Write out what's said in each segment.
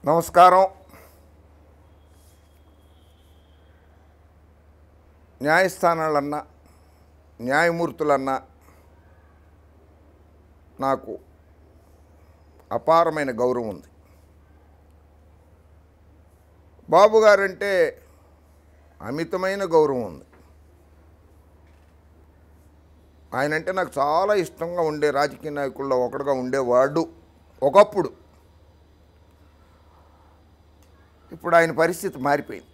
నమస్కారం. న్యాయస్థానాలన్నా న్యాయమూర్తులన్నా నాకు అపారమైన గౌరవం ఉంది. బాబు గారంటే అమితమైన గౌరవం ఉంది. ఆయనంటే నాకు చాలా ఇష్టంగా ఉండే రాజకీయ నాయకుల్లో ఒకడుగా ఉండేవాడు ఒకప్పుడు. ఇప్పుడు ఆయన పరిస్థితి మారిపోయింది.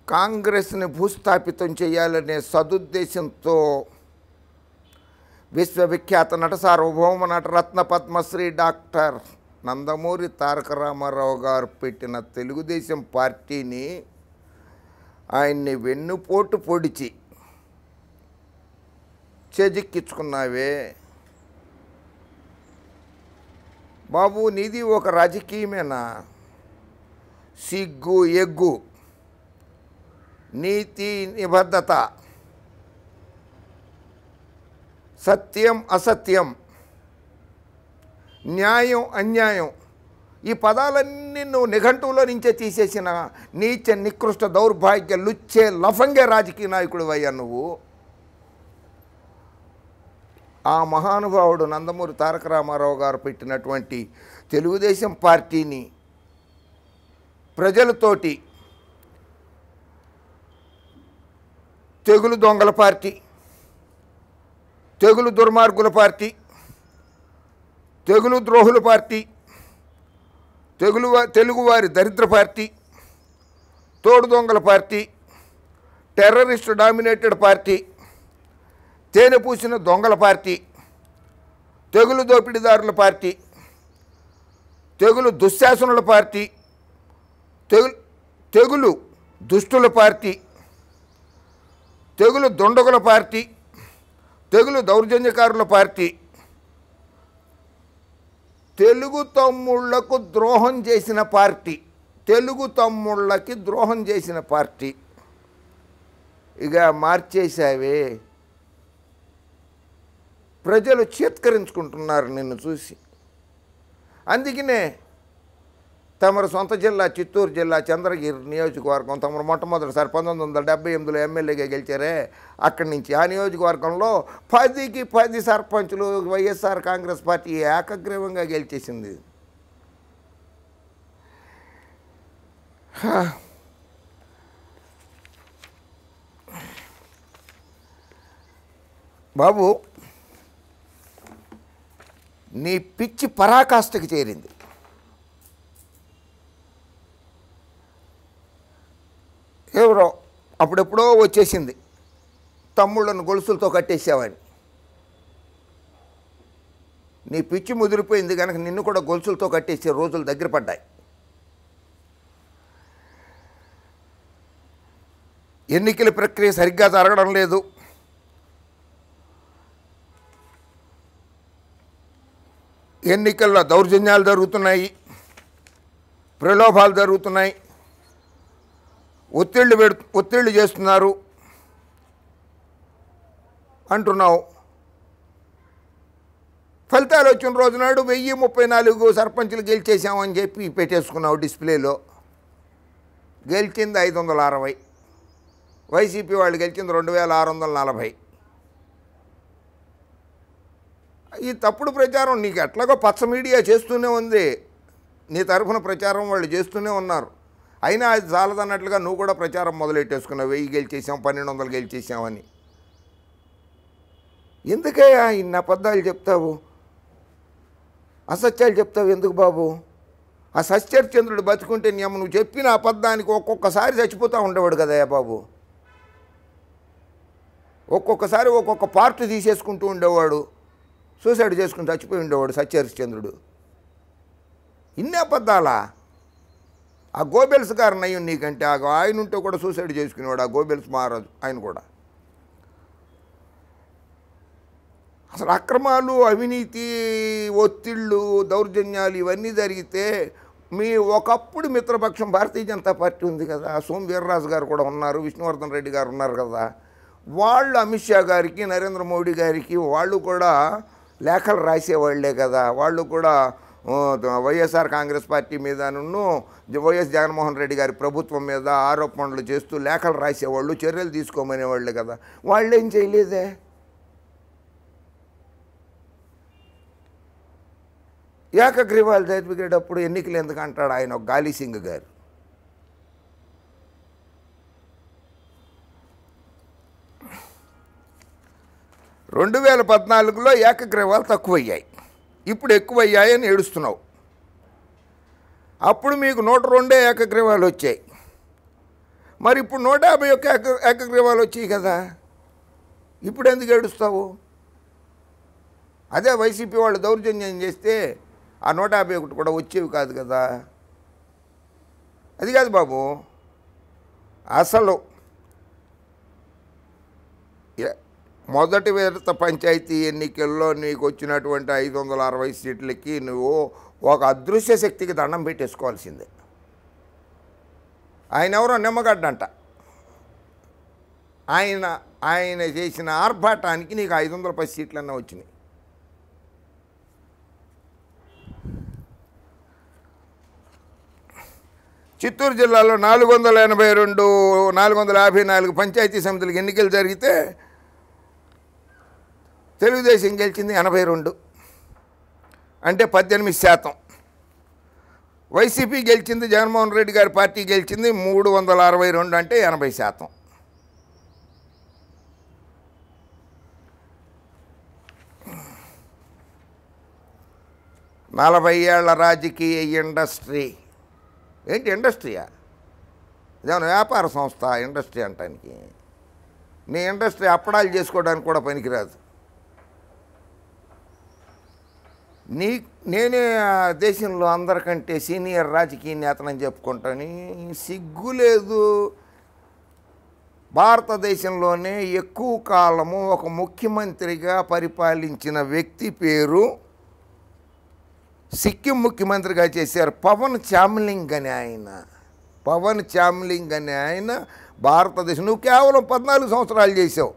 కాంగ్రెస్ని భూస్థాపితం చేయాలనే సదుద్దేశంతో విశ్వవిఖ్యాత నట సార్వభౌమ నటరత్న పద్మశ్రీ డాక్టర్ నందమూరి తారక రామారావు గారు పెట్టిన తెలుగుదేశం పార్టీని ఆయన్ని వెన్నుపోటు పొడిచి చేజిక్కించుకున్నావే బాబు, నీది ఒక రాజకీయమేనా? సిగ్గు ఎగ్గు, నీతి నిబద్ధత, సత్యం అసత్యం, న్యాయం అన్యాయం, ఈ పదాలన్నీ నువ్వు నిఘంటువులో నుంచే తీసేసిన నీచ నికృష్ట దౌర్భాగ్య లుచ్చే లఫంగే రాజకీయ నాయకుడు అయ్యా నువ్వు. ఆ మహానుభావుడు నందమూరి తారక రామారావు గారు పెట్టినటువంటి తెలుగుదేశం పార్టీని ప్రజలతోటి తెగులు దొంగల పార్టీ, తెగులు దుర్మార్గుల పార్టీ, తెగులు ద్రోహుల పార్టీ, తెలుగువారి దరిద్ర పార్టీ, తోడు దొంగల పార్టీ, టెర్రరిస్ట్ డామినేటెడ్ పార్టీ, తేనె పూసిన దొంగల పార్టీ, తెగులు దోపిడీదారుల పార్టీ, తెగులు దుశ్శాసనుల పార్టీ, తెగులు దుష్టుల పార్టీ, తెగులు దొండగుల పార్టీ, తెగులు దౌర్జన్యకారుల పార్టీ, తెలుగు తమ్ముళ్లకు ద్రోహం చేసిన పార్టీ, తెలుగు తమ్ముళ్ళకి ద్రోహం చేసిన పార్టీ. ఇక మార్చేశావే. ప్రజలు చేత్కరించుకుంటున్నారు నిన్ను చూసి. అందుకనే తమరు సొంత జిల్లా చిత్తూరు జిల్లా చంద్రగిరి నియోజకవర్గం తమరు మొట్టమొదటిసారి 1978లో ఎమ్మెల్యేగా గెలిచారే, అక్కడి నుంచి ఆ నియోజకవర్గంలో 10కి 10 సర్పంచులు వైఎస్ఆర్ కాంగ్రెస్ పార్టీ ఏకగ్రీవంగా గెలిచేసింది. బాబు, నీ పిచ్చి పరాకాష్ఠకి చేరింది. ఎవరో అప్పుడెప్పుడో వచ్చేసింది తమ్ముళ్ళను గొలుసులతో కట్టేసావని. నీ పిచ్చి ముదిరిపోయింది కనుక నిన్ను కూడా గొలుసులతో కట్టేసే రోజులు దగ్గర పడ్డాయి. ఎన్నికల ప్రక్రియ సరిగ్గా జరగడం లేదు. ఎన్నికల్లో దౌర్జన్యాలు జరుగుతున్నాయి, ప్రలోభాలు జరుగుతున్నాయి, ఒత్తిళ్ళు చేస్తున్నారు అంటున్నావు. ఫలితాలు వచ్చిన రోజునాడు 1034 సర్పంచులు గెలిచేసామని చెప్పి పెట్టేసుకున్నావు డిస్ప్లేలో. గెలిచింది 560, వైసీపీ వాళ్ళు గెలిచింది 2640. ఈ తప్పుడు ప్రచారం నీకు ఎట్లాగో పచ్చ మీడియా చేస్తూనే ఉంది. నీ తరఫున ప్రచారం వాళ్ళు చేస్తూనే ఉన్నారు. అయినా అది చాలదన్నట్లుగా నువ్వు కూడా ప్రచారం మొదలెట్టేసుకున్నావు. 1000 గెలిచేసాం, 1200 గెలిచేసామని. ఎందుకయ్యా ఇన్ని అబద్ధాలు చెప్తావు, అసత్యాలు చెప్తావు ఎందుకు బాబు? ఆ సత్యచంద్రుడు బతుకుంటే నువ్వు చెప్పిన అబద్ధానికి ఒక్కొక్కసారి చచ్చిపోతూ ఉండేవాడు కదయ్యా బాబు. ఒక్కొక్కసారి ఒక్కొక్క పార్ట్ తీసేసుకుంటూ ఉండేవాడు, సూసైడ్ చేసుకుని చచ్చిపోయి ఉండేవాడు సత్యహరిశ్చంద్రుడు. ఇన్ని అబద్ధాలా? ఆ గోబెల్స్ గారు నయ్యం నీకంటే. ఆయన ఉంటే కూడా సూసైడ్ చేసుకునేవాడు ఆ గోబెల్స్ మహారాజు. ఆయన కూడా అసలు అక్రమాలు, అవినీతి, ఒత్తిళ్ళు, దౌర్జన్యాలు ఇవన్నీ జరిగితే మీ ఒకప్పుడు మిత్రపక్షం భారతీయ జనతా పార్టీ ఉంది కదా, సోము వీర్రాజు గారు కూడా ఉన్నారు, విష్ణువర్ధన్ రెడ్డి గారు ఉన్నారు కదా, వాళ్ళు అమిత్ షా గారికి నరేంద్ర మోడీ గారికి వాళ్ళు కూడా లేఖలు రాసేవాళ్లే కదా. వాళ్ళు కూడా వైఎస్ఆర్ కాంగ్రెస్ పార్టీ మీదను వైఎస్ జగన్మోహన్ రెడ్డి గారి ప్రభుత్వం మీద ఆరోపణలు చేస్తూ లేఖలు రాసేవాళ్ళు, చర్యలు తీసుకోమనేవాళ్ళు కదా. వాళ్ళు ఏం చేయలేదే. ఏకగ్రీవాలు చదివేటప్పుడు ఎన్నికలు ఎందుకు అంటాడు ఆయన గాలి సింగ్ గారు. రెండు 2014లో ఏకగ్రీవాలు తక్కువయ్యాయి, ఇప్పుడు ఎక్కువయ్యాయని ఏడుస్తున్నావు. అప్పుడు మీకు 102 ఏకగ్రీవాలు వచ్చాయి, మరి ఇప్పుడు 151 ఏకగ్రీవాలు వచ్చాయి కదా. ఇప్పుడు ఎందుకు ఏడుస్తావు? అదే వైసీపీ వాళ్ళు దౌర్జన్యం చేస్తే ఆ 151 కూడా వచ్చేవి కాదు కదా. అది కాదు బాబు, అసలు మొదటి విడత పంచాయతీ ఎన్నికల్లో నీకు వచ్చినటువంటి 560 సీట్లకి నువ్వు ఒక అదృశ్య శక్తికి దండం పెట్టేసుకోవాల్సిందే. ఆయన ఎవరో నిమ్మగడ్డంట, ఆయన చేసిన ఆర్భాటానికి నీకు 510 సీట్లన్నా వచ్చినాయి. చిత్తూరు జిల్లాలో 482, 454 పంచాయతీ సమితులకు ఎన్నికలు జరిగితే తెలుగుదేశం గెలిచింది 82, అంటే 18%. వైసీపీ గెలిచింది, జగన్మోహన్ రెడ్డి గారి పార్టీ గెలిచింది 362, అంటే 80%. నలభై ఏళ్ల రాజకీయ ఇండస్ట్రీ ఏంటి? ఇండస్ట్రీయా? ఇదేమన్నా వ్యాపార సంస్థ ఇండస్ట్రీ అంటానికి? నీ ఇండస్ట్రీ అప్పడాలు చేసుకోవడానికి కూడా పనికిరాదు. నేనే దేశంలో అందరికంటే సీనియర్ రాజకీయ నేతనని చెప్పుకుంటాను. సిగ్గు లేదు. భారతదేశంలోనే ఎక్కువ కాలము ఒక ముఖ్యమంత్రిగా పరిపాలించిన వ్యక్తి పేరు, సిక్కిం ముఖ్యమంత్రిగా చేశారు పవన్ చామ్లింగ్ అని ఆయన. పవన్ చామ్లింగ్ అని ఆయన భారతదేశం. నువ్వు కేవలం 14 సంవత్సరాలు చేసావు.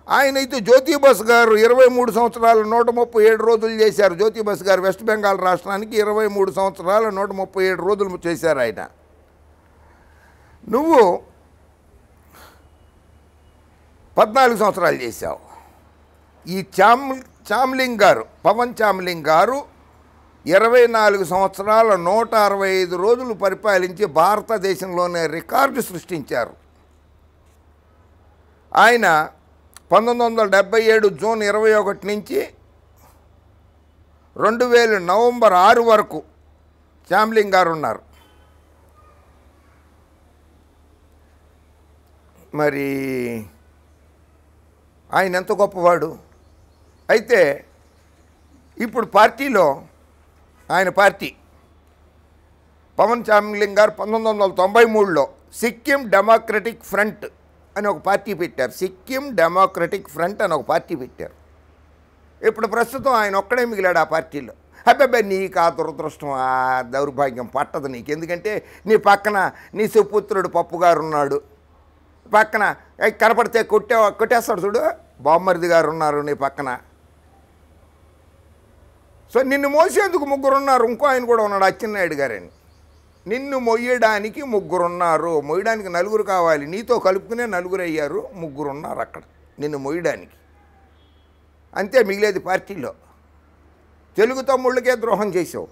ఆయన అయితే జ్యోతి బసు గారు 23 సంవత్సరాలు 137 రోజులు చేశారు. జ్యోతి బసు గారు వెస్ట్ బెంగాల్ రాష్ట్రానికి 23 సంవత్సరాలు 137 రోజులు చేశారు ఆయన. నువ్వు 14 సంవత్సరాలు చేశావు. ఈ చామ్లింగ్ గారు, పవన్ చామ్లింగ్ గారు 24 సంవత్సరాల 165 రోజులు పరిపాలించి భారతదేశంలోనే రికార్డు సృష్టించారు. ఆయన 1977 జూన్ 21 నుంచి 2000 నవంబర్ 6 వరకు చామ్లింగ్ గారు ఉన్నారు. మరి ఆయన ఎంత గొప్పవాడు. అయితే ఇప్పుడు పార్టీలో ఆయన పార్టీ పవన్ చామ్లింగ్ గారు 1993లో సిక్కిం డెమోక్రటిక్ ఫ్రంట్ అని ఒక పార్టీ పెట్టారు. సిక్కిం డెమోక్రటిక్ ఫ్రంట్ అని ఒక పార్టీ పెట్టారు. ఇప్పుడు ప్రస్తుతం ఆయన ఒక్కడే మిగిలాడు ఆ పార్టీలో. అబ్బాయి నీకు ఆ దురదృష్టం, ఆ దౌర్భాగ్యం పట్టదు నీకు. ఎందుకంటే నీ పక్కన నీ సుపుత్రుడు పప్పు గారు ఉన్నాడు, పక్కన కనపడితే కొట్టేస్తాడు చూడు, బామ్మరిది గారు ఉన్నారు నీ పక్కన. సో నిన్ను మోసేందుకు 3 ఉన్నారు. ఇంకో ఆయన కూడా ఉన్నాడు, అచ్చెన్నాయుడు గారని. నిన్ను మొయ్యడానికి 3 ఉన్నారు. మొయ్యడానికి 4 కావాలి. నీతో కలుపుకునే 4 అయ్యారు, 3 ఉన్నారు అక్కడ నిన్ను మొయ్యడానికి. అంతే మిగిలేది పార్టీలో. తెలుగు తమ్ముళ్ళకే ద్రోహం చేసావు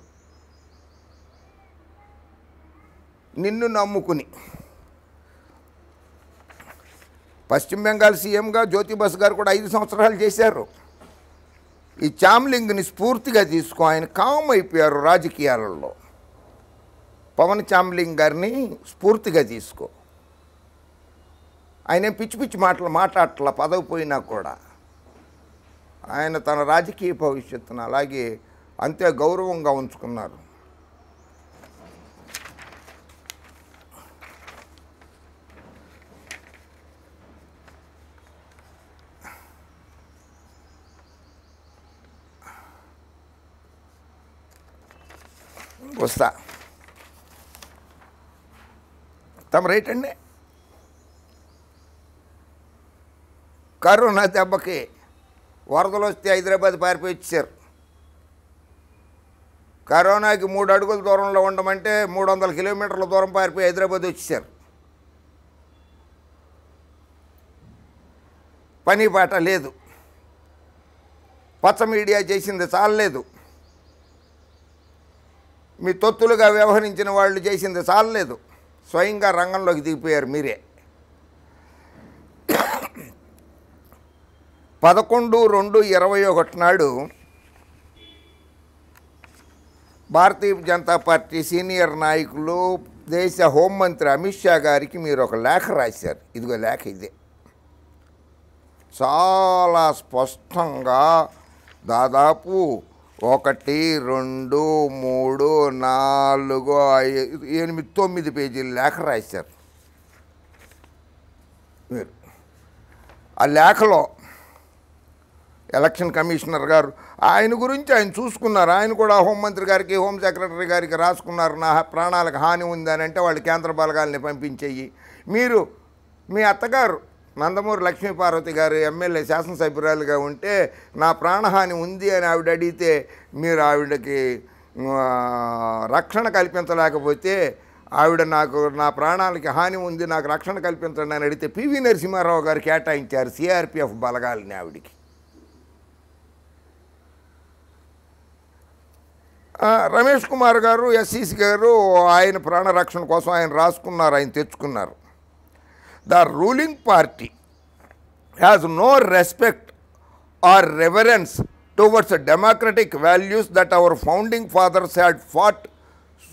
నిన్ను నమ్ముకుని. పశ్చిమ బెంగాల్ సీఎంగా జ్యోతి బసు గారు కూడా 5 సంవత్సరాలు చేశారు. ఈ చామ్లింగ్ని స్ఫూర్తిగా తీసుకో. ఆయన కామ్ అయిపోయారు రాజకీయాలలో. పవన్ చామ్లింగ్ గారిని స్ఫూర్తిగా తీసుకో. ఆయన పిచ్చి పిచ్చి మాటలు మాట్లాడట్ల పదవి పోయినా కూడా. ఆయన తన రాజకీయ భవిష్యత్తును అలాగే అంతే గౌరవంగా ఉంచుకున్నారు. వస్తా తమ రైట్ అండి. కరోనా దెబ్బకి వరదలు వస్తే హైదరాబాద్ పారిపోయి వచ్చారు. కరోనాకి 3 అడుగుల దూరంలో ఉండమంటే 300 కిలోమీటర్ల దూరం పారిపోయి హైదరాబాద్ వచ్చేసారు. పని పాట లేదు. పచ్చ మీడియా చేసింది చాలలేదు. మీ తొత్తులుగా వ్యవహరించిన వాళ్ళు చేసింది చాలలేదు. స్వయంగా రంగంలోకి దిగిపోయారు మీరే. 11/2/21 నాడు భారతీయ జనతా పార్టీ సీనియర్ నాయకులు దేశ హోంమంత్రి అమిత్ షా గారికి మీరు ఒక లేఖ రాశారు. ఇదిగో లేఖ ఇదే. చాలా స్పష్టంగా దాదాపు 1, 2, 3, 4, 5, 8, 9 పేజీలు లేఖ రాశారు మీరు. ఆ లేఖలో ఎలక్షన్ కమిషనర్ గారు ఆయన గురించి ఆయన చూసుకున్నారు. ఆయన కూడా హోంమంత్రి గారికి, హోం సెక్రటరీ గారికి రాసుకున్నారు, నా ప్రాణాలకు హాని ఉందని. అంటే వాళ్ళు కేంద్ర బలగాల్ని పంపించేయి. మీరు మీ అత్తగారు నందమూరి లక్ష్మీపార్వతి గారు ఎమ్మెల్యే శాసనసభ్యురాలుగా ఉంటే నా ప్రాణహాని ఉంది అని ఆవిడ అడిగితే మీరు ఆవిడకి రక్షణ కల్పించలేకపోతే ఆవిడ నాకు నా ప్రాణాలకి హాని ఉంది, నాకు రక్షణ కల్పించండి అని అడిగితే పివి నరసింహారావు గారు కేటాయించారు సిఆర్పిఎఫ్ బలగాలని ఆవిడికి. రమేష్ కుమార్ గారు ఎస్సీసీ గారు ఆయన ప్రాణరక్షణ కోసం ఆయన రాసుకున్నారు, ఆయన తెచ్చుకున్నారు. The ruling party has no respect or reverence towards the democratic values that our founding fathers had fought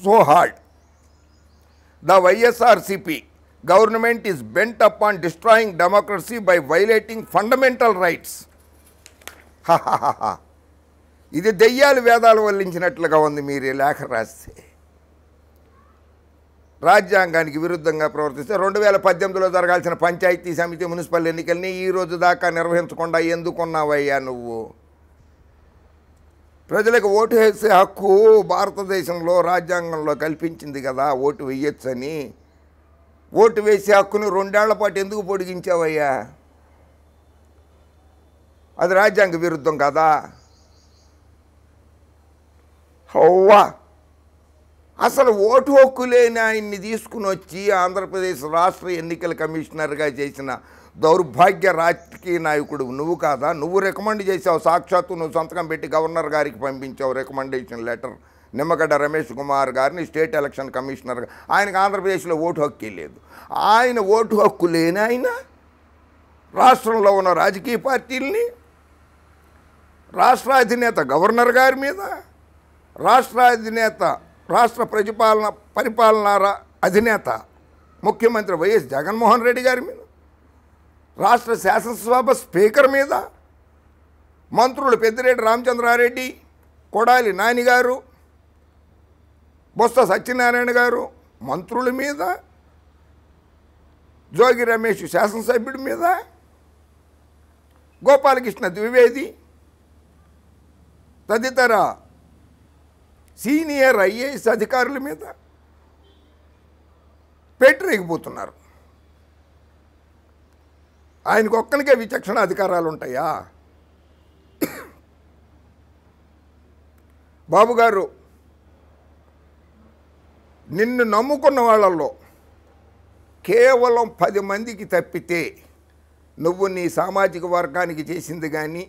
so hard. The YSRCP government is bent upon destroying democracy by violating fundamental rights. ఇది దెయ్యాలు వేదాలు వల్లించినట్లుగా ఉంది మీరు లేఖ రాస్తే. రాజ్యాంగానికి విరుద్ధంగా ప్రవర్తిస్తే 2018లో జరగాల్సిన పంచాయతీ సమితి మున్సిపల్ ఎన్నికల్ని ఈ రోజు దాకా నిర్వహించకుండా ఎందుకున్నావయ్యా నువ్వు? ప్రజలకు ఓటు వేసే హక్కు భారతదేశంలో రాజ్యాంగంలో కల్పించింది కదా, ఓటు వేయొచ్చని. ఓటు వేసే హక్కును 2 ఏళ్ల పాటు ఎందుకు పొడిగించావయ్యా? అది రాజ్యాంగ విరుద్ధం కదా. హవ్వా, అసలు ఓటు హక్కు లేని ఆయన్ని తీసుకుని వచ్చి ఆంధ్రప్రదేశ్ రాష్ట్ర ఎన్నికల కమిషనర్గా చేసిన దౌర్భాగ్య రాజకీయ నాయకుడు నువ్వు కాదా? నువ్వు రికమెండ్ చేసావు, సాక్షాత్తు నువ్వు సంతకం పెట్టి గవర్నర్ గారికి పంపించావు రికమెండేషన్ లెటర్. నిమ్మగడ్డ రమేష్ కుమార్ గారిని స్టేట్ ఎలక్షన్ కమిషనర్గా. ఆయనకు ఆంధ్రప్రదేశ్లో ఓటు హక్కే లేదు. ఆయన ఓటు హక్కు లేని ఆయన రాష్ట్రంలో ఉన్న రాజకీయ పార్టీలని, రాష్ట్ర అధినేత గవర్నర్ గారి మీద, రాష్ట్ర అధినేత రాష్ట్ర పరిపాలన అధినేత ముఖ్యమంత్రి వైఎస్ జగన్మోహన్ రెడ్డి గారి మీద, రాష్ట్ర శాసనసభ స్పీకర్ మీద, మంత్రులు పెద్దిరెడ్డి రామచంద్రారెడ్డి, కొడాలి నాని గారు, బొత్స సత్యనారాయణ గారు మంత్రుల మీద, జోగి రమేష్ శాసనసభ్యుడి మీద, గోపాలకృష్ణ ద్వివేది తదితర సీనియర్ ఐఏఎస్ అధికారుల మీద పెట్టిరేగిపోతున్నారు. ఆయనకు ఒక్కరికే విచక్షణ అధికారాలు ఉంటాయా? బాబుగారు, నిన్ను నమ్ముకున్న వాళ్ళల్లో కేవలం 10 మందికి తప్పితే నువ్వు నీ సామాజిక వర్గానికి చేసింది కానీ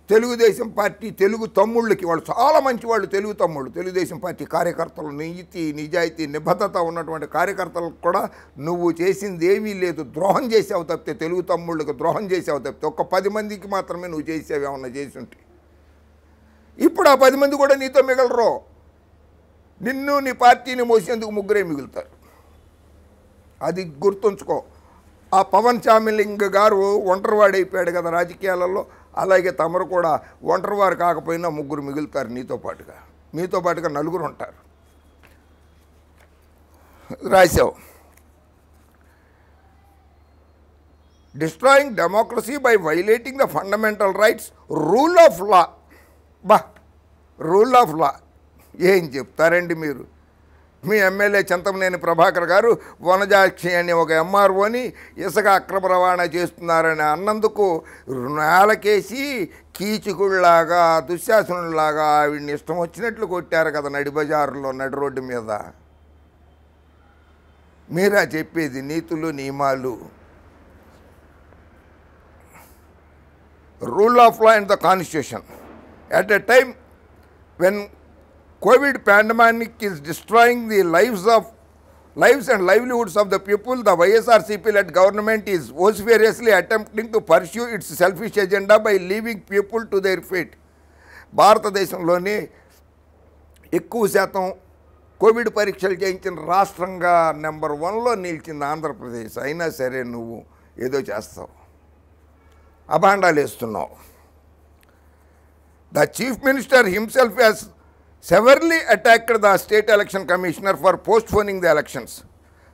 తెలుగుదేశం పార్టీ తెలుగు తమ్ముళ్ళకి, వాళ్ళు చాలా మంచి వాళ్ళు తెలుగు తమ్ముళ్ళు, తెలుగుదేశం పార్టీ కార్యకర్తలు, నీతి నిజాయితీ నిబద్ధత ఉన్నటువంటి కార్యకర్తలకు కూడా నువ్వు చేసింది ఏమీ లేదు. ద్రోహం చేసావు తప్పితే, తెలుగు తమ్ముళ్ళకి ద్రోహం చేసావు తప్పితే ఒక్క 10 మందికి మాత్రమే నువ్వు చేసావు ఏమన్నా చేసి ఉంటే. ఇప్పుడు ఆ 10 మంది కూడా నీతో మిగలరు. నిన్ను నీ పార్టీని మోసేందుకు 3 మిగులుతారు. అది గుర్తుంచుకో. ఆ పవన్ చామిలింగ్ గారు ఒంటరివాడైపోయాడు కదా రాజకీయాలలో, అలాగే తమరు కూడా ఒంటరివారు కాకపోయినా 3 మిగులుతారు నీతో పాటుగా. మీతో పాటుగా 4 ఉంటారు. రాశావు, destroying democracy by violating the fundamental rights, rule of law. Rule of law ఏం చెప్తారండి మీరు? మీ ఎమ్మెల్యే చింతమనేని ప్రభాకర్ గారు వనజాక్షి అని ఒక ఎంఆర్ఓని ఇసుక అక్రమ రవాణా చేస్తున్నారని అన్నందుకు నేలకేసి కీచుకుళ్ళలాగా దుశ్శాసనులాగా ఆవిడ్ని ఇష్టం వచ్చినట్లు కొట్టారు కదా నడి బజారులో నడి రోడ్డు మీద. మీరా చెప్పేది నీతులు నియమాలు? Rule of law and the constitution. At a time when COVID pandemic is destroying the lives and livelihoods of the people, the YSRCP-led government is vociferously attempting to pursue its selfish agenda by leaving people to their fate. భారతదేశంలోనే ఎక్కువ శాతం Covid పరీక్షలు చేయించిన రాష్ట్రంగా number 1లో నిలిచింది ఆంధ్రప్రదేశ్. అయినా సరే నువ్వు ఏదో చేస్తావు, అభాండాలు వేస్తున్నావు. The Chief Minister himself has severely attacked the State Election Commissioner for postponing the elections.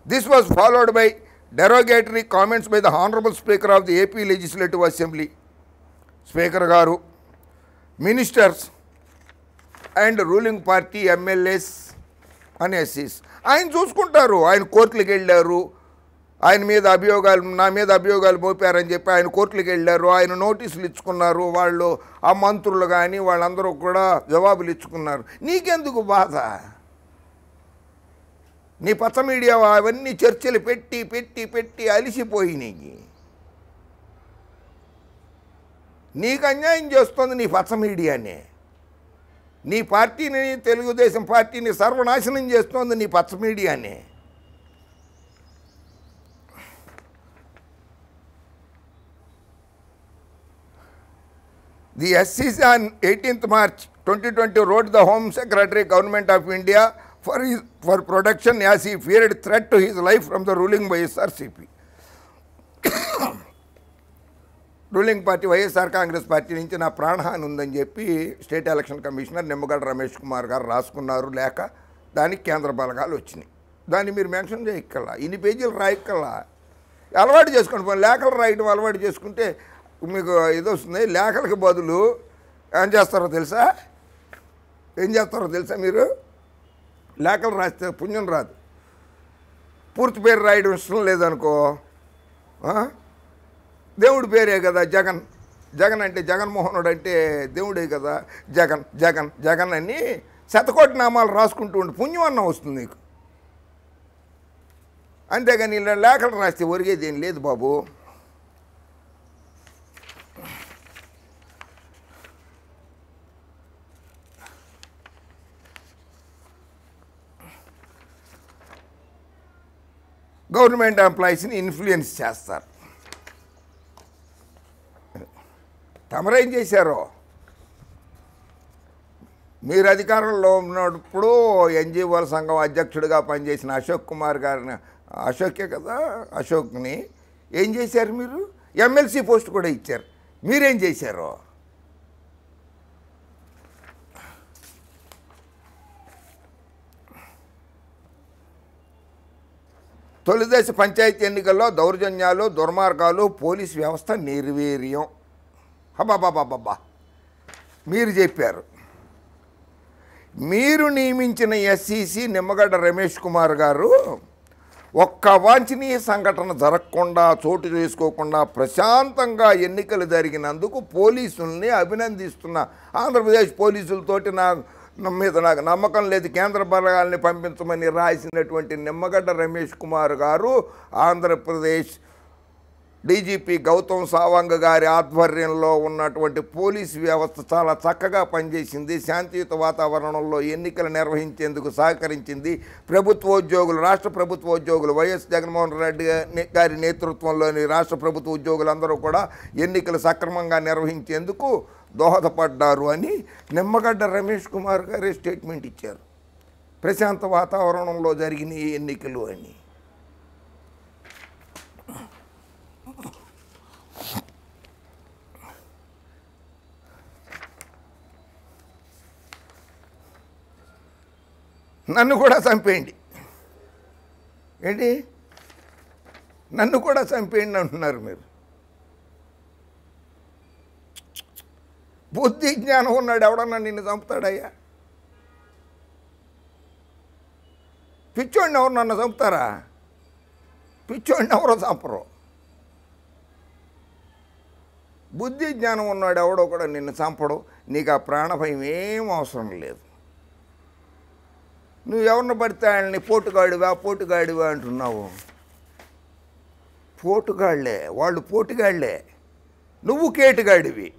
This was followed by derogatory comments by the Honorable Speaker of the AP Legislative Assembly. Speaker garu, ministers and ruling party MLAs and SCs ఆయన చూసుకుంటారు. ఆయన కోర్టులకు వెళ్ళారు, ఆయన మీద అభియోగాలు, నా మీద అభియోగాలు మోపారని చెప్పి ఆయన కోర్టులకు వెళ్ళారు, ఆయన నోటీసులు ఇచ్చుకున్నారు, వాళ్ళు ఆ మంత్రులు కానీ వాళ్ళందరూ కూడా జవాబులు ఇచ్చుకున్నారు. నీకెందుకు బాధ? నీ పచ్చ మీడియా అవన్నీ చర్చలు పెట్టి పెట్టి పెట్టి అలిసిపోయినాయి. నీకు అన్యాయం చేస్తుంది నీ పచ్చ మీడియానే. నీ పార్టీని, తెలుగుదేశం పార్టీని సర్వనాశనం చేస్తోంది నీ పచ్చ మీడియానే. The SCC on 18th March 2020 wrote the Home Secretary, Government of India for protection as he feared threat to his life from the ruling YSRCP. Ruling party YSR Congress party నుంచి నా ప్రాణహాని ఉందని చెప్పి state election commissioner Nimmagadda Ramesh Kumar గారు రాసుకున్నారు. లేక దానికి కేంద్ర బలగాలు వచ్చినాయి. దాన్ని మీరు మెన్షన్ చేయక్కల్లా, ఇన్ని పేజీలు రాయక్కల్లా, అలవాటు చేసుకోండి. లేఖలు రాయడం అలవాటు చేసుకుంటే మీకు ఇది వస్తుంది. లేఖలకు బదులు ఏం చేస్తారో తెలుసా? మీరు లేఖలు రాస్తే పుణ్యం రాదు. పూర్తి పేరు రాయడం ఇష్టం లేదనుకో, దేవుడి పేరే కదా జగన్. జగన్ అంటే జగన్మోహనుడు అంటే దేవుడే కదా. జగన్ జగన్ జగన్ అని శతకోటి నామాలు రాసుకుంటూ ఉండి పుణ్యం అన్న వస్తుంది నీకు. అంతేగాని ఇలా లేఖలు రాస్తే ఒరిగేది ఏం లేదు బాబు. గవర్నమెంట్ ఎంప్లాయీస్ని ఇన్ఫ్లుయెన్స్ చేస్తారు. తమరేం చేశారో, మీరు అధికారంలో ఉన్నప్పుడు ఎన్జిఓల సంఘం అధ్యక్షుడిగా పనిచేసిన అశోక్ కుమార్ గారిని, అశోకే కదా, అశోక్ని ఏం చేశారు మీరు? ఎమ్మెల్సీ పోస్ట్ కూడా ఇచ్చారు. మీరేం చేశారో? తొలిదశ పంచాయతీ ఎన్నికల్లో దౌర్జన్యాలు, దుర్మార్గాలు, పోలీస్ వ్యవస్థ నిర్వీర్యం. హబాబాబాబా మీరు చెప్పారు. మీరు నియమించిన ఎస్సీసీ నిమ్మగడ్డ రమేష్ కుమార్ గారు ఒక్క అవాంఛనీయ సంఘటన జరగకుండా, చోటు చేసుకోకుండా ప్రశాంతంగా ఎన్నికలు జరిగినందుకు పోలీసుల్ని అభినందిస్తున్న. ఆంధ్రప్రదేశ్ పోలీసులతోటి నాకు నమ్మకం లేదు, కేంద్ర బలగాల్ని పంపించమని రాసినటువంటి నిమ్మగడ్డ రమేష్ కుమార్ గారు ఆంధ్రప్రదేశ్ డీజీపీ గౌతమ్ సావంగ్ గారి ఆధ్వర్యంలో ఉన్నటువంటి పోలీస్ వ్యవస్థ చాలా చక్కగా పనిచేసింది. శాంతియుత వాతావరణంలో ఎన్నికలు నిర్వహించేందుకు సహకరించింది. ప్రభుత్వోద్యోగులు, రాష్ట్ర ప్రభుత్వోద్యోగులు, వైఎస్ జగన్మోహన్ రెడ్డి గారి నేతృత్వంలోని రాష్ట్ర ప్రభుత్వ ఉద్యోగులందరూ కూడా ఎన్నికలు సక్రమంగా నిర్వహించేందుకు దోహదపడ్డారు అని నిమ్మగడ్డ రమేష్ కుమార్ గారే స్టేట్మెంట్ ఇచ్చారు. ప్రశాంత వాతావరణంలో జరిగిన ఈ ఎన్నికలు అని. నన్ను కూడా చంపేయండి ఏంటి? నన్ను కూడా చంపేయండి అంటున్నారు మీరు. బుద్ధి జ్ఞానం ఉన్నాడు ఎవడన్నా నిన్ను చంపుతాడయ్యా? పిచ్చోడిని ఎవరు నన్ను చంపుతారా? పిచ్చోడిని ఎవరో చంపరు. బుద్ధి జ్ఞానం ఉన్నాడు ఎవడో కూడా నిన్ను చంపడు. నీకు ఆ ప్రాణభయం ఏం అవసరం లేదు. నువ్వు ఎవరిని పడితే ఆయన్ని పోటుగాడివా అంటున్నావు. పోటుగాళ్లే వాళ్ళు, పోటుగాళ్లే. నువ్వు కేటుగాడివి.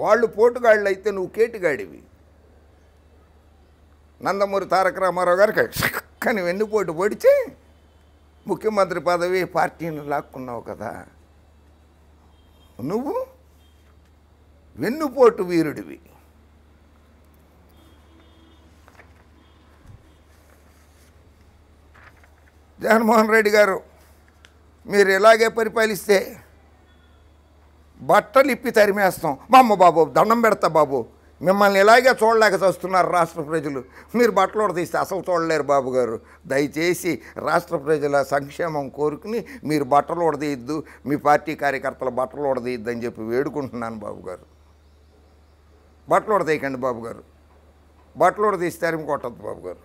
వాళ్ళు పోటుగాళ్ళు అయితే నువ్వు కేటుగాడివి. నందమూరి తారక రామారావు గారికి కానీ వెన్నుపోటు పొడిచి ముఖ్యమంత్రి పదవి పార్టీని లాక్కున్నావు కదా. నువ్వు వెన్నుపోటు వీరుడివి. జగన్మోహన్ రెడ్డి గారు, మీరు ఇలాగే పరిపాలిస్తే బట్టలు ఇప్పి తరిమేస్తాం. మా అమ్మ బాబు దండం పెడతా బాబు, మిమ్మల్ని ఇలాగే చూడలేక చూస్తున్నారు రాష్ట్ర ప్రజలు. మీరు బట్టలు తీస్తే అసలు చూడలేరు బాబు గారు. దయచేసి రాష్ట్ర ప్రజల సంక్షేమం కోరుకుని మీరు బట్టలు ఉడదీయద్దు, మీ పార్టీ కార్యకర్తలు బట్టలు ఉడదీయద్దు అని చెప్పి వేడుకుంటున్నాను బాబు గారు. బట్టలు ఉడదీయకండి బాబు గారు. బట్టలు ఉడదీసి తరిమి కొట్టద్దు బాబు గారు.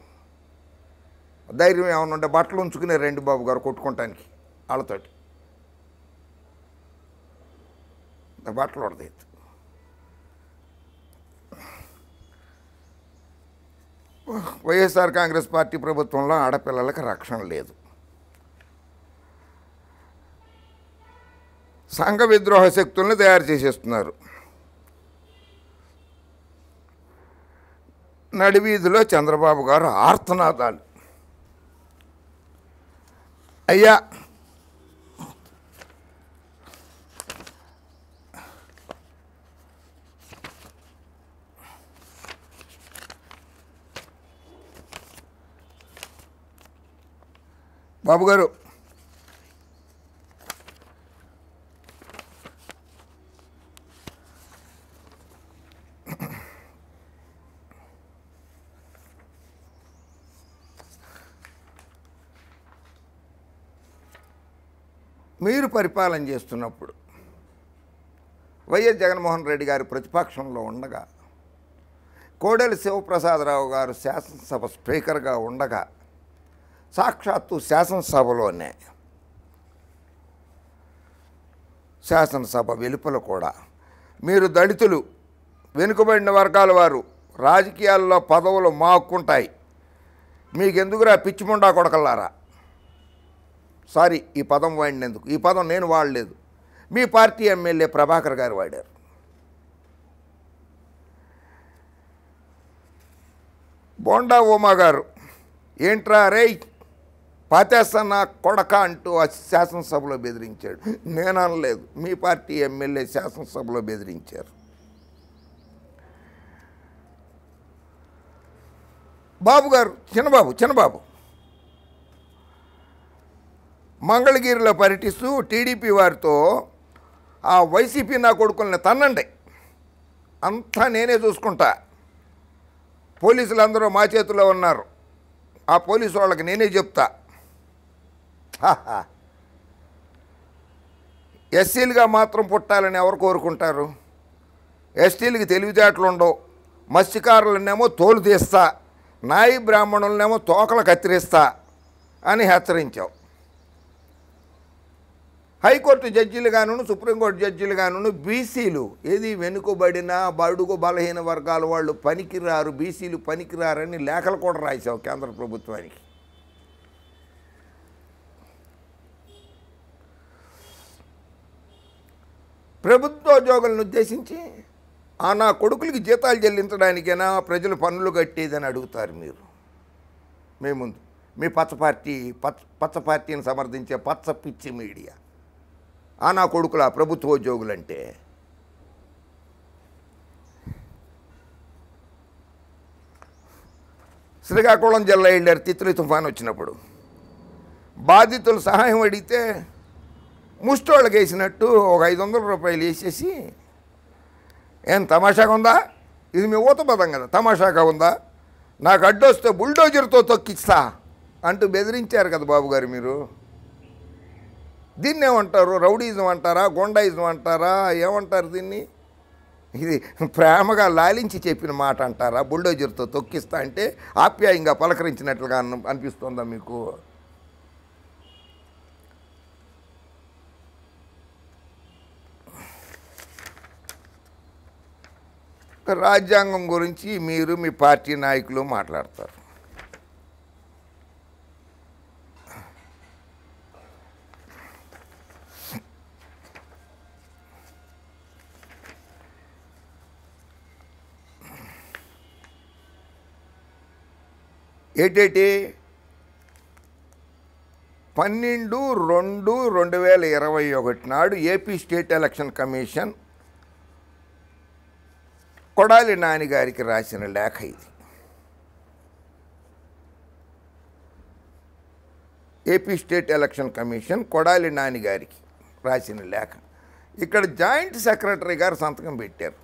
ధైర్యం ఏమైనా ఉంటే బట్టలు ఉంచుకునే రండి బాబు గారు కొట్టుకుంటానికి వాళ్ళతోటి. బట్టలు ఉడదీయద్దు. వైఎస్ఆర్ కాంగ్రెస్ పార్టీ ప్రభుత్వంలో ఆడపిల్లలకు రక్షణ లేదు. సంఘ విద్రోహ శక్తుల్ని తయారు చేసేస్తున్నారు. నడివీధిలో చంద్రబాబు గారు ఆర్తనాదాలు. అయ్యా, బాబు గారు, మీరు పరిపాలన చేస్తున్నప్పుడు వైఎస్ జగన్మోహన్ రెడ్డి గారు ప్రతిపక్షంలో ఉండగా, కోడెల శివప్రసాదరావు గారు శాసనసభ స్పీకర్గా ఉండగా, సాక్షాత్తు శాసనసభలోనే శాసనసభ వెలుపల కూడా మీరు దళితులు, వెనుకబడిన వర్గాల వారు రాజకీయాల్లో పదవులు మాక్కుంటాయి, మీకెందుకురా పిచ్చిముండా కొడకల్లారా. సారీ, ఈ పదం వాడినందుకు. ఈ పదం నేను వాడలేదు, మీ పార్టీ ఎమ్మెల్యే ప్రభాకర్ గారు వాడారు. బోండా ఉమా గారు, ఏంట్రా రే పాతేస్తాను నా కొడక అంటూ ఆ శాసనసభలో బెదిరించాడు. నేను అనలేదు, మీ పార్టీ ఎమ్మెల్యే శాసనసభలో బెదిరించారు. బాబు గారు, చిన్నబాబు మంగళగిరిలో పర్యటిస్తూ టీడీపీ వారితో ఆ వైసీపీ నా కొడుకుల్ని తన్నండి, అంతా నేనే చూసుకుంటా, పోలీసులు అందరూ మా చేతిలో ఉన్నారు, ఆ పోలీసు వాళ్ళకి నేనే చెప్తా. ఎస్సీలుగా మాత్రం పుట్టాలని ఎవరు కోరుకుంటారు? ఎస్టీలకి తెలివితేటలు ఉండవు. మత్స్యకారులనేమో తోలు తీస్తా, నాయి బ్రాహ్మణులనేమో తోకలు కత్తిరిస్తా అని హెచ్చరించావు. హైకోర్టు జడ్జీలు గాను, సుప్రీంకోర్టు జడ్జీలు గాను బీసీలు, ఏది వెనుకబడిన బడుగు బలహీన వర్గాల వాళ్ళు పనికిరారు, బీసీలు పనికిరారని లేఖలు కూడా రాశావు కేంద్ర ప్రభుత్వానికి. ప్రభుత్వోద్యోగులను ఉద్దేశించి నా కొడుకులకి జీతాలు చెల్లించడానికైనా ప్రజలు పన్నులు కట్టేదని అడుగుతారు మీరు. మీ ముందు మీ పచ్చ పార్టీని సమర్థించే పచ్చ పిచ్చి మీడియా నా కొడుకుల ప్రభుత్వోద్యోగులంటే. శ్రీకాకుళం జిల్లా వెళ్ళారు తిత్లీ తుఫాను వచ్చినప్పుడు. బాధితులు సహాయం అడిగితే ముష్టోళ్ళకి వేసినట్టు ఒక 500 రూపాయలు వేసేసి, ఏం తమాషాగా ఉందా, ఇది మీ ఊత పదం కదా, తమాషాగా ఉందా, నాకు అడ్డొస్తే బుల్డోజర్తో తొక్కిస్తా అంటూ బెదిరించారు కదా బాబు గారు మీరు. దీన్ని ఏమంటారు? రౌడీజం అంటారా, గోండాయిజం అంటారా, ఏమంటారు దీన్ని? ఇది ప్రేమగా లాలించి చెప్పిన మాట అంటారా? బుల్డోజర్తో తొక్కిస్తా అంటే ఆప్యాయంగా పలకరించినట్లుగా అనిపిస్తుందా మీకు? రాజ్యాంగం గురించి మీరు మీ పార్టీ నాయకులు మాట్లాడతారు. ఏటేటి 12/2/2021 నాడు AP state election commission Kodali Nani గారికి రాసిన లేఖ ఇది. AP state election commission Kodali Nani గారికి రాసిన లేఖ. ఇక్కడ జాయింట్ సెక్రటరీ గారు సంతకం పెట్టారు.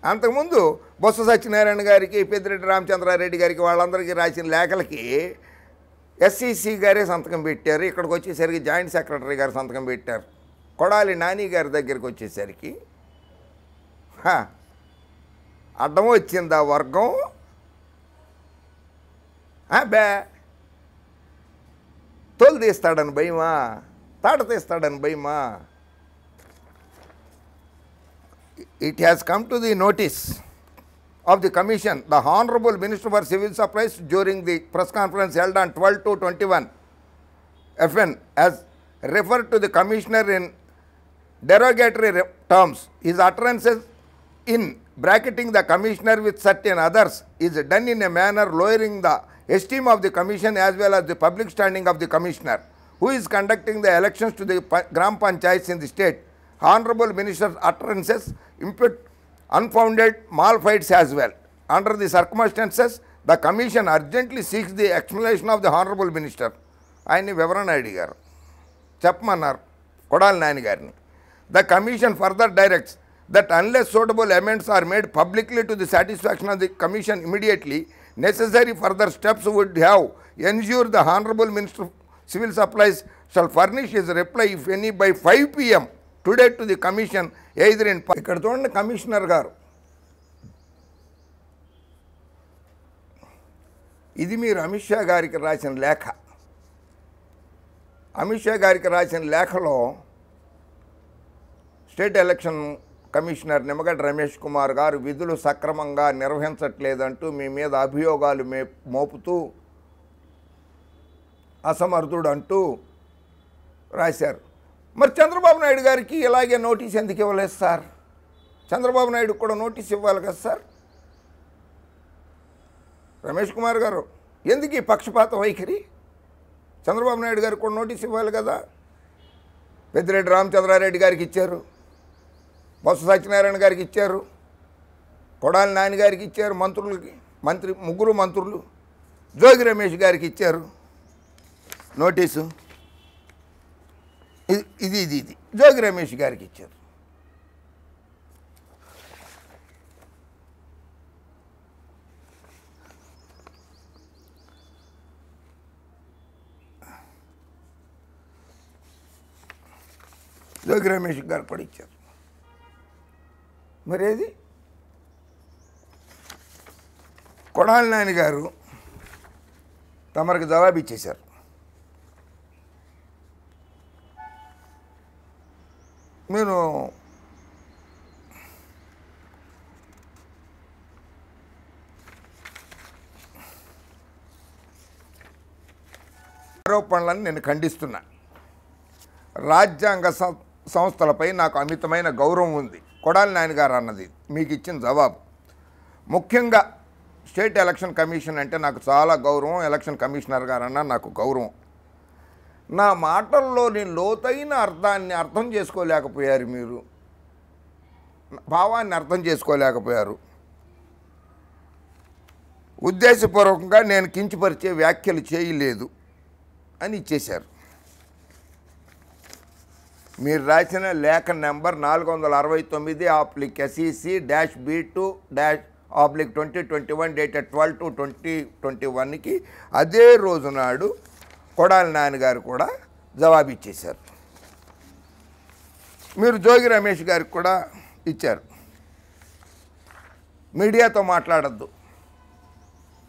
అంతకుముందు బొత్స సత్యనారాయణ గారికి, పెద్దిరెడ్డి రామచంద్రారెడ్డి గారికి వాళ్ళందరికీ రాసిన లేఖలకి ఎస్సీసీ గారే సంతకం పెట్టారు. ఇక్కడికి వచ్చేసరికి జాయింట్ సెక్రటరీ గారు సంతకం పెట్టారు. కొడాలి నాని గారి దగ్గరికి వచ్చేసరికి అడ్డం వచ్చింది ఆ వర్గం. బే తోలు తీస్తాడని భయమా, తాట తీస్తాడని భయమా? It has come to the notice of the Commission, the Honorable Minister for Civil Supplies during the press conference held on 12/2/21 FN has referred to the Commissioner in derogatory terms. His utterances in bracketing the Commissioner with certain others is done in a manner lowering the esteem of the Commission as well as the public standing of the Commissioner, who is conducting the elections to the Gram Panchayats in the state. Honorable Minister's utterances impute unfounded malfeasance as well. Under the circumstances, the Commission urgently seeks the explanation of the Honorable Minister. ఆయన్ని వివరణ అడిగారు, చెప్పమన్నారు కొడాలి నాని గారిని. The Commission further directs that unless suitable amendments are made publicly to the satisfaction of the Commission immediately, necessary further steps would have ensured the Honorable Minister of Civil Supplies shall furnish his reply, if any, by 5 PM today to the commission either in. ఇక్కడ చూడండి, commissioner గారు, ఇది మీరు అమిత్ షా గారికి రాసిన లేఖ. అమిత్ షా గారికి రాసిన లేఖలో state election commissioner Nimmagadda Ramesh Kumar గారు విధులు సక్రమంగా నిర్వహించట్లేదంటూ మీ మీద అభియోగాలు మోపుతూ అసమర్థుడు అంటూ రాశారు. మరి చంద్రబాబు నాయుడు గారికి ఇలాగే నోటీస్ ఎందుకు ఇవ్వలేదు సార్? చంద్రబాబు నాయుడు కూడా నోటీస్ ఇవ్వాలి కదా సార్? రమేష్ కుమార్ గారు ఎందుకు ఈ పక్షపాత వైఖరి? చంద్రబాబు నాయుడు గారికి కూడా నోటీస్ ఇవ్వాలి కదా. పెద్దిరెడ్డి రామచంద్రారెడ్డి గారికి ఇచ్చారు, బొత్స సత్యనారాయణ గారికి ఇచ్చారు, కొడాలి నాని గారికి ఇచ్చారు, ముగ్గురు మంత్రులు, జోగి రమేష్ గారికి ఇచ్చారు నోటీసు. ఇది జోగి రమేష్ గారికి ఇచ్చారు. జోగి రమేష్ గారు కూడా ఇచ్చారు. మరేది కొడాలి నాని గారు తమరికి జవాబు ఇచ్చేశారు. మీరు ఆరోపణలను నేను ఖండిస్తున్నా. రాజ్యాంగ సంస్థలపై నాకు అమితమైన గౌరవం ఉంది. కొడాలి నాని గారు అన్నది మీకు ఇచ్చిన జవాబు. ముఖ్యంగా స్టేట్ ఎలక్షన్ కమిషన్ అంటే నాకు చాలా గౌరవం. ఎలక్షన్ కమిషనర్ గారు అన్న నాకు గౌరవం. నా మాటల్లోని లోతైన అర్థాన్ని అర్థం చేసుకోలేకపోయారు, మీరు భావాన్ని అర్థం చేసుకోలేకపోయారు. ఉద్దేశపూర్వకంగా నేను కించపరిచే వ్యాఖ్యలు చేయలేదు అని ఇచ్చేశారు. మీరు రాసిన లేఖ నెంబర్ 469/SEC-B2-2021 డేటెడ్ 12/2/2021కి అదే రోజు నాడు కొడాలి నాని గారు కూడా జవాబు ఇచ్చేశారు. మీరు జోగి రమేష్ గారికి కూడా ఇచ్చారు. మీడియాతో మాట్లాడద్దు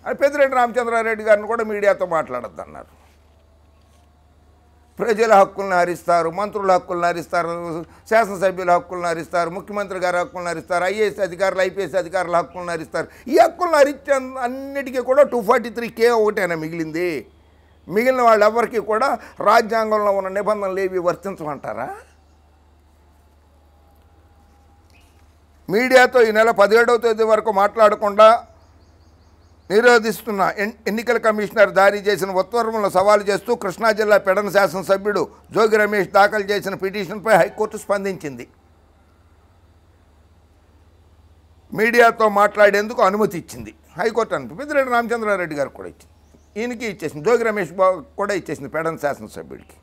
అని పెద్దిరెడ్డి రామచంద్రారెడ్డి గారిని కూడా మీడియాతో మాట్లాడద్దు అన్నారు. ప్రజల హక్కులను హరిస్తారు, మంత్రుల హక్కులను హరిస్తారు, శాసనసభ్యుల హక్కులను హరిస్తారు, ముఖ్యమంత్రి గారి హక్కులను హరిస్తారు, ఐఏఎస్ అధికారులు ఐపీఎస్ అధికారుల హక్కులను హరిస్తారు. ఈ హక్కులను హరించే అన్నిటికీ కూడా 243K ఒకటేనా మిగిలింది? మిగిలిన వాళ్ళు ఎవరికి కూడా రాజ్యాంగంలో ఉన్న నిబంధనలు ఏవి వర్తించమంటారా? మీడియాతో ఈ నెల 17వ తేదీ వరకు మాట్లాడకుండా నిరోధిస్తున్న ఎన్నికల కమిషనర్ జారీ చేసిన ఉత్తర్వులను సవాలు చేస్తూ కృష్ణా జిల్లా పెడన శాసనసభ్యుడు జోగి రమేష్ దాఖలు చేసిన పిటిషన్పై హైకోర్టు స్పందించింది. మీడియాతో మాట్లాడేందుకు అనుమతి ఇచ్చింది హైకోర్టు. అనుమతి పెద్దిరెడ్డి రామచంద్రారెడ్డి గారికి కూడా ఇచ్చింది, ఈయనకి ఇచ్చేసింది, జోగి రమేష్ కూడా ఇచ్చేసింది పెడన శాసనసభ్యుడికి.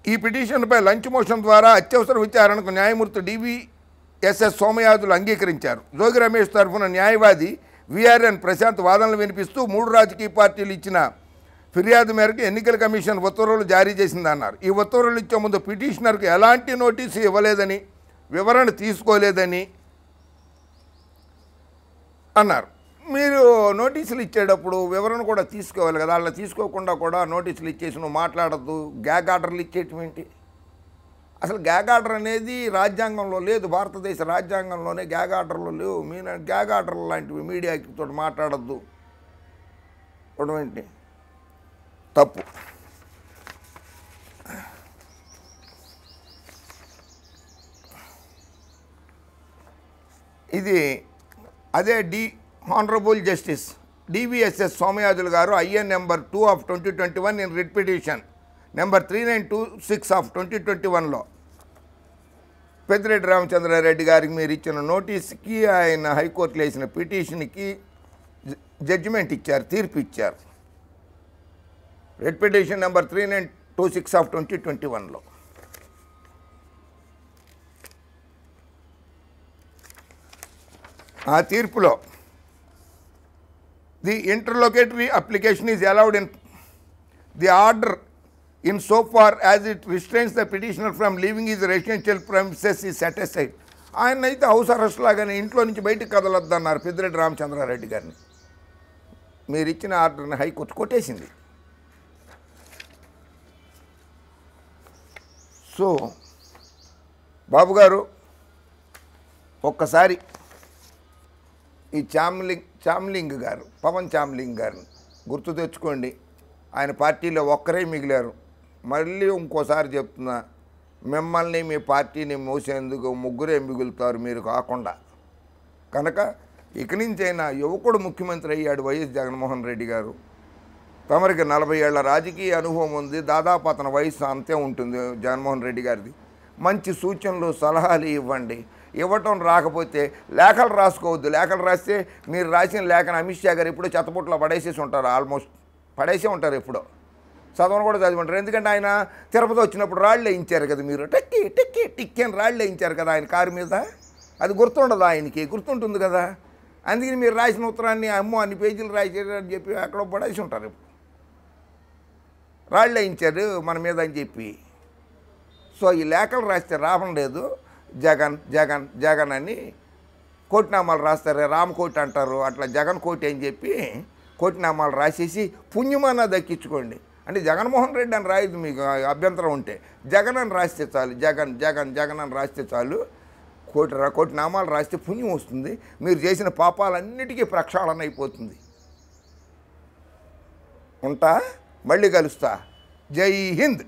ఈ పిటిషన్పై లంచ్ మోషన్ ద్వారా అత్యవసర విచారణకు న్యాయమూర్తి DVSS సోమయాజులు అంగీకరించారు. జోగి రమేష్ తరఫున న్యాయవాది VRN ప్రశాంత్ వాదనలు వినిపిస్తూ 3 రాజకీయ పార్టీలు ఇచ్చిన ఫిర్యాదు మేరకు ఎన్నికల కమిషన్ ఉత్తర్వులు జారీ చేసిందన్నారు. ఈ ఉత్తర్వులు ఇచ్చే ముందు పిటిషనర్కు ఎలాంటి నోటీసు ఇవ్వలేదని, వివరణ తీసుకోలేదని అన్నారు. మీరు నోటీసులు ఇచ్చేటప్పుడు వివరణ కూడా తీసుకోవాలి కదా, అలా తీసుకోకుండా కూడా నోటీసులు ఇచ్చేసి నువ్వు మాట్లాడద్దు, గ్యాగ్ ఆర్డర్లు ఇచ్చేయటం ఏంటి? అసలు గ్యాగ్ ఆర్డర్ అనేది రాజ్యాంగంలో లేదు, భారతదేశ రాజ్యాంగంలోనే గ్యాగ్ ఆర్డర్లు లేవు. మీరు గ్యాగ్ ఆర్డర్లు లాంటివి మీడియాతో మాట్లాడద్దు ఏంటి? తప్పు. ఇది అదే honourable justice DVSS Somayajulu garu IN number 2 of 2021 in writ petition number 3926 of 2021లో పెద్దిరెడ్డి రామచంద్రారెడ్డి గారికి మీరు ఇచ్చిన నోటీస్కి, ఆయన హైకోర్టులో వేసిన పిటిషన్కి జడ్జిమెంట్ ఇచ్చారు, తీర్పు ఇచ్చారు. రిట్ పిటిషన్ నెంబర్ 3926 ఆఫ్ 2021లో. ఆ తీర్పులో the interlocutory application is allowed in the order in so far as it restrains the petitioner from leaving his residential premises is satisfied. ఆయన అయితే హౌస్ అరెస్ట్ లాగానే ఇంట్లో నుంచి బయటకు కదలొద్దన్నారు పెద్దిరెడ్డి రామచంద్రారెడ్డి గారిని. మీరు ఇచ్చిన ఆర్డర్ని హైకోర్టు కొట్టేసింది. సో బాబు గారు ఒక్కసారి ఈ చామ్లింగ్ గారు, పవన్ చామ్లింగ్ గారిని గుర్తు తెచ్చుకోండి. ఆయన పార్టీలో ఒక్కరే మిగిలారు. మళ్ళీ ఇంకోసారి చెప్తున్నా, మిమ్మల్ని మీ పార్టీని మోసేందుకు ముగ్గురే మిగులుతారు మీరు కాకుండా. కనుక ఇక నుంచైనా యువకుడు ముఖ్యమంత్రి అయ్యాడు వైఎస్ జగన్మోహన్ రెడ్డి గారు. తమరికి 40 ఏళ్ల రాజకీయ అనుభవం ఉంది, దాదాపు అతని వయసు అంతే ఉంటుంది జగన్మోహన్ రెడ్డి గారిది. మంచి సూచనలు సలహాలు ఇవ్వండి. ఇవ్వటం రాకపోతే లేఖలు రాసుకోవద్దు. లేఖలు రాస్తే మీరు రాసిన లేఖను అమిత్ షా గారు ఎప్పుడో చెత్తపుట్లో పడేసేసి ఉంటారు, ఆల్మోస్ట్ పడేసే ఉంటారు, ఎప్పుడో చదవను కూడా చదివింటారు. ఎందుకంటే ఆయన తిరుపతి వచ్చినప్పుడు రాళ్ళు వేయించారు కదా, మీరు టెక్కి టెక్కి టిక్కి అని రాళ్ళు వేయించారు కదా ఆయన కారు మీద. అది గుర్తుండదు ఆయనకి, గుర్తుంటుంది కదా. అందుకని మీరు రాసిన ఉత్తరాన్ని అమ్మో అన్ని పేజీలు రాయించారు అని చెప్పి అక్కడ పడేసి ఉంటారు. రాళ్ళు వేయించారు మన మీద అని చెప్పి. సో ఈ లేఖలు రాస్తే రావడం లేదు. జగన్ జగన్ జగన్ అని కోటినామాలు రాస్తారు, రామకోటి అంటారు, అట్లా జగన్ కోటి అని చెప్పి కోటినామాలు రాసేసి పుణ్యమాన దక్కించుకోండి. అంటే జగన్మోహన్ రెడ్డి అని రాయదు, మీకు అభ్యంతరం ఉంటే జగన్ అని రాస్తే చాలు. జగన్ జగన్ జగన్ అని రాస్తే చాలు. కోటినామాలు రాస్తే పుణ్యం వస్తుంది. మీరు చేసిన పాపాలన్నిటికీ ప్రక్షాళన అయిపోతుంది. ఉంటా, మళ్ళీ కలుస్తా. జై హింద్.